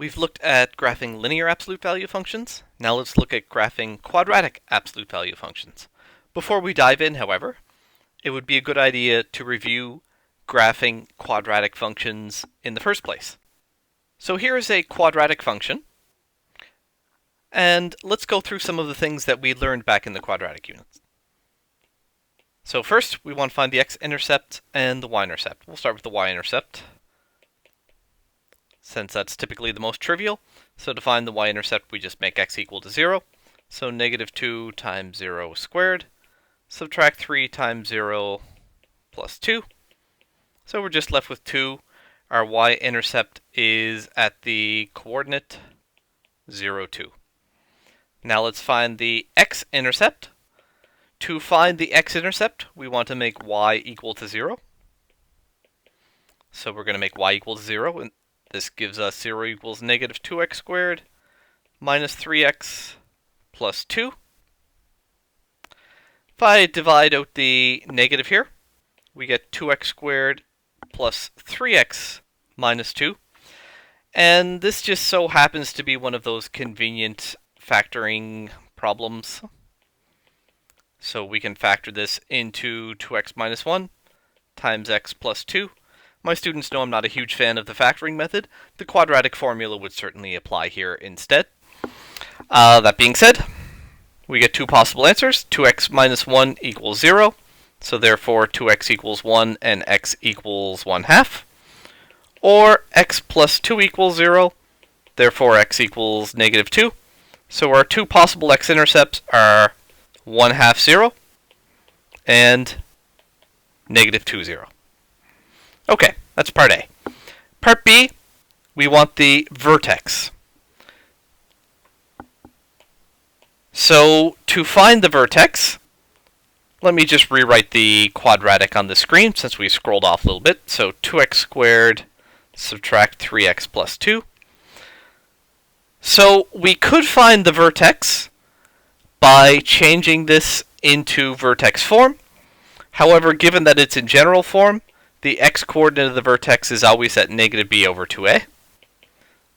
We've looked at graphing linear absolute value functions. Now let's look at graphing quadratic absolute value functions. Before we dive in, however, it would be a good idea to review graphing quadratic functions in the first place. So here is a quadratic function, and let's go through some of the things that we learned back in the quadratic units. So first, we want to find the x-intercept and the y-intercept. We'll start with the y-intercept, since that's typically the most trivial. So to find the y-intercept, we just make x equal to 0. So negative 2 times 0 squared, subtract 3 times 0 plus 2. So we're just left with 2. Our y-intercept is at the coordinate 0, 2. Now let's find the x-intercept. To find the x-intercept, we want to make y equal to 0. So we're going to make y equal to 0, and this gives us 0 equals negative 2x squared minus 3x plus 2. If I divide out the negative here, we get 2x squared plus 3x minus 2. And this just so happens to be one of those convenient factoring problems. So we can factor this into 2x minus 1 times x plus 2. My students know I'm not a huge fan of the factoring method. The quadratic formula would certainly apply here instead. That being said, we get two possible answers. 2x minus 1 equals 0. So therefore 2x equals 1 and x equals 1/2. Or x plus 2 equals 0. Therefore x equals negative 2. So our two possible x-intercepts are 1/2 0 and negative 2 0. Okay, that's part A. Part B, we want the vertex. So to find the vertex, let me just rewrite the quadratic on the screen since we scrolled off a little bit. So 2x squared subtract 3x plus 2. So we could find the vertex by changing this into vertex form. However, given that it's in general form, the x-coordinate of the vertex is always at negative b over 2a.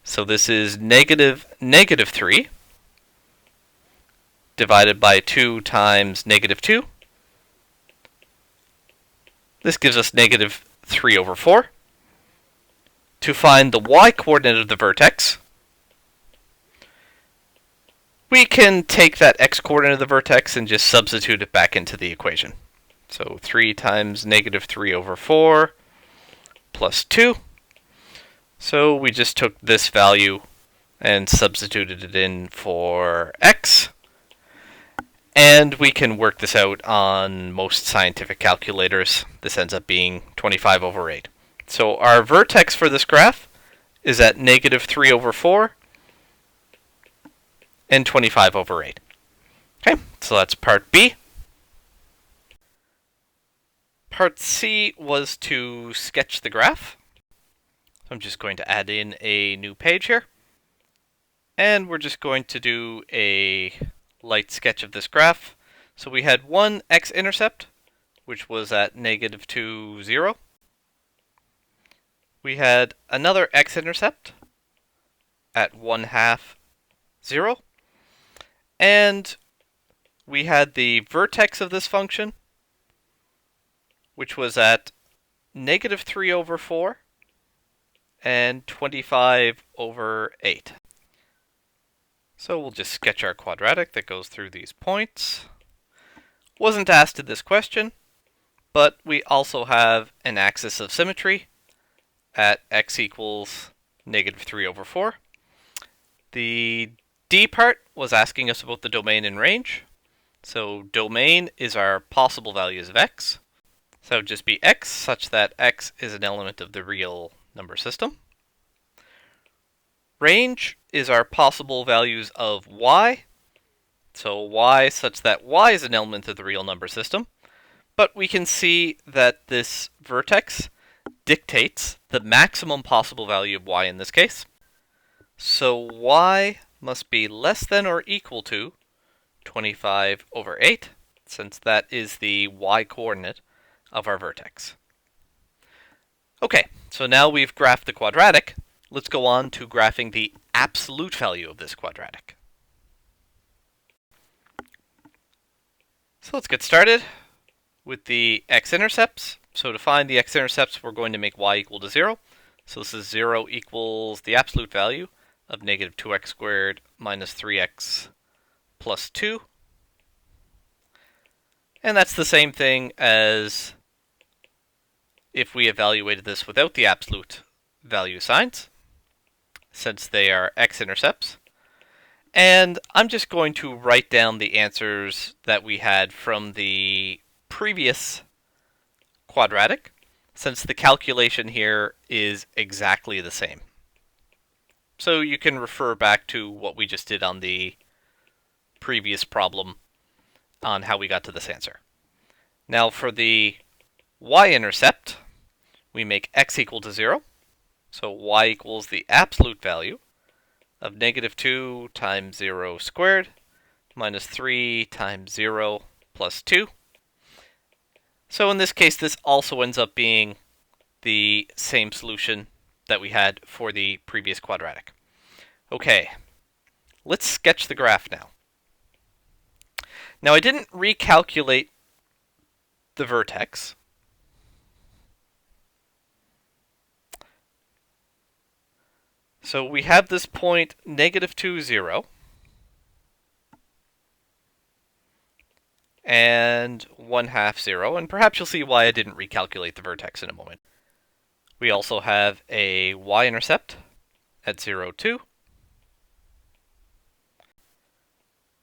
So this is negative 3 divided by 2 times negative 2. This gives us negative 3 over 4. To find the y-coordinate of the vertex, we can take that x-coordinate of the vertex and just substitute it back into the equation. So 3 times negative 3 over 4 plus 2. So we just took this value and substituted it in for x. And we can work this out on most scientific calculators. This ends up being 25 over 8. So our vertex for this graph is at negative 3 over 4 and 25 over 8. Okay, so that's part B. Part C was to sketch the graph. So I'm just going to add in a new page here. And we're just going to do a light sketch of this graph. So we had one x-intercept, which was at negative 2, 0. We had another x-intercept at 1/2, 0. And we had the vertex of this function, which was at negative 3 over 4 and 25 over 8. So we'll just sketch our quadratic that goes through these points. Wasn't asked in this question, but we also have an axis of symmetry at x equals negative 3 over 4. The D part was asking us about the domain and range. So domain is our possible values of x. So it would just be x such that x is an element of the real number system. Range is our possible values of y. So y such that y is an element of the real number system. But we can see that this vertex dictates the maximum possible value of y in this case. So y must be less than or equal to 25 over 8, since that is the y-coordinate of our vertex. Okay, so now we've graphed the quadratic. let's go on to graphing the absolute value of this quadratic. So let's get started with the x-intercepts. So to find the x-intercepts, we're going to make y equal to 0. So this is 0 equals the absolute value of negative 2x squared minus 3x plus 2. And that's the same thing as if we evaluated this without the absolute value signs, since they are x-intercepts. And I'm just going to write down the answers that we had from the previous quadratic, since the calculation here is exactly the same. So you can refer back to what we just did on the previous problem on how we got to this answer. Now for the y-intercept, we make x equal to 0. So y equals the absolute value of negative 2 times 0 squared minus 3 times 0 plus 2. So in this case, this also ends up being the same solution that we had for the previous quadratic. Okay, let's sketch the graph now. Now I didn't recalculate the vertex. So we have this point negative 2, 0. And 1/2, 0. And perhaps you'll see why I didn't recalculate the vertex in a moment. We also have a y-intercept at 0, 2.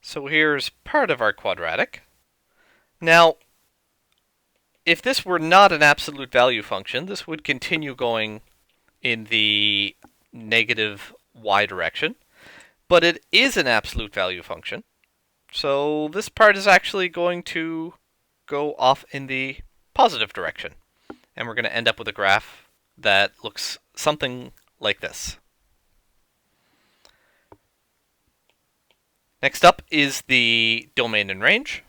So here's part of our quadratic. Now, if this were not an absolute value function, this would continue going in the negative y direction. But it is an absolute value function. So this part is actually going to go off in the positive direction. And we're going to end up with a graph that looks something like this. Next up is the domain and range.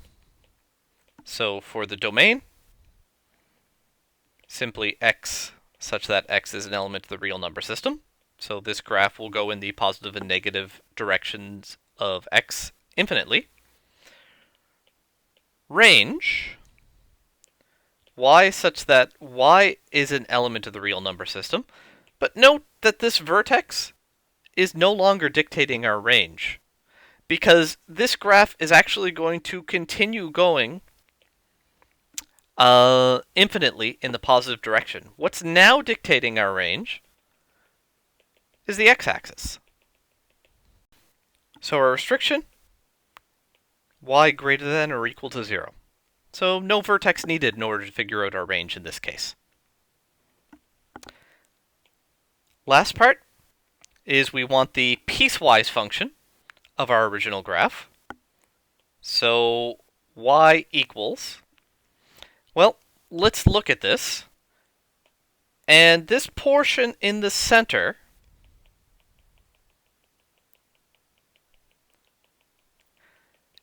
So for the domain, simply x such that x is an element of the real number system. So this graph will go in the positive and negative directions of x infinitely. Range, y such that y is an element of the real number system. But note that this vertex is no longer dictating our range, because this graph is actually going to continue going infinitely in the positive direction. What's now dictating our range is the x-axis. So our restriction, y greater than or equal to 0. So no vertex needed in order to figure out our range in this case. Last part is we want the piecewise function of our original graph. So y equals, well, let's look at this. And this portion in the center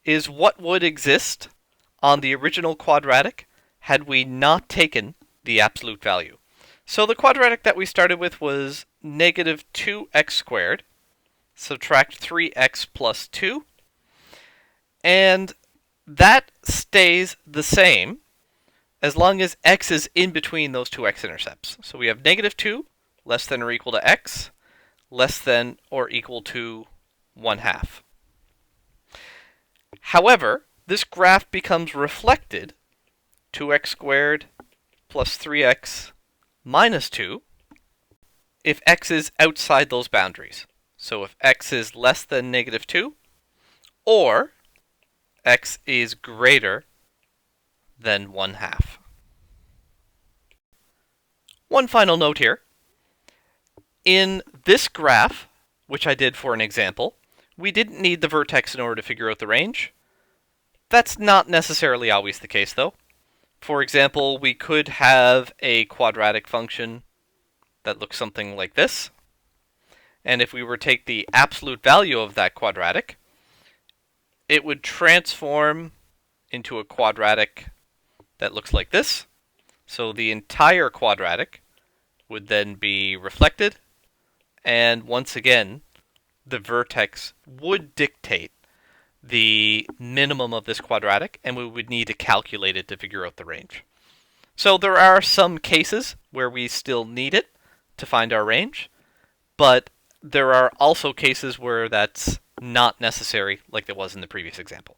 is what would exist on the original quadratic had we not taken the absolute value. So the quadratic that we started with was negative 2x squared, subtract 3x plus 2, and that stays the same as long as x is in between those two x-intercepts. So we have negative 2 less than or equal to x, less than or equal to 1/2. However, this graph becomes reflected 2x squared plus 3x minus 2 if x is outside those boundaries. So if x is less than negative 2 or x is greater than 1/2. One final note here. In this graph, which I did for an example, we didn't need the vertex in order to figure out the range. That's not necessarily always the case, though. For example, we could have a quadratic function that looks something like this. And if we were to take the absolute value of that quadratic, it would transform into a quadratic that looks like this. So the entire quadratic would then be reflected And once again, the vertex would dictate the minimum of this quadratic, and we would need to calculate it to figure out the range. So there are some cases where we still need it to find our range, but there are also cases where that's not necessary, like there was in the previous example.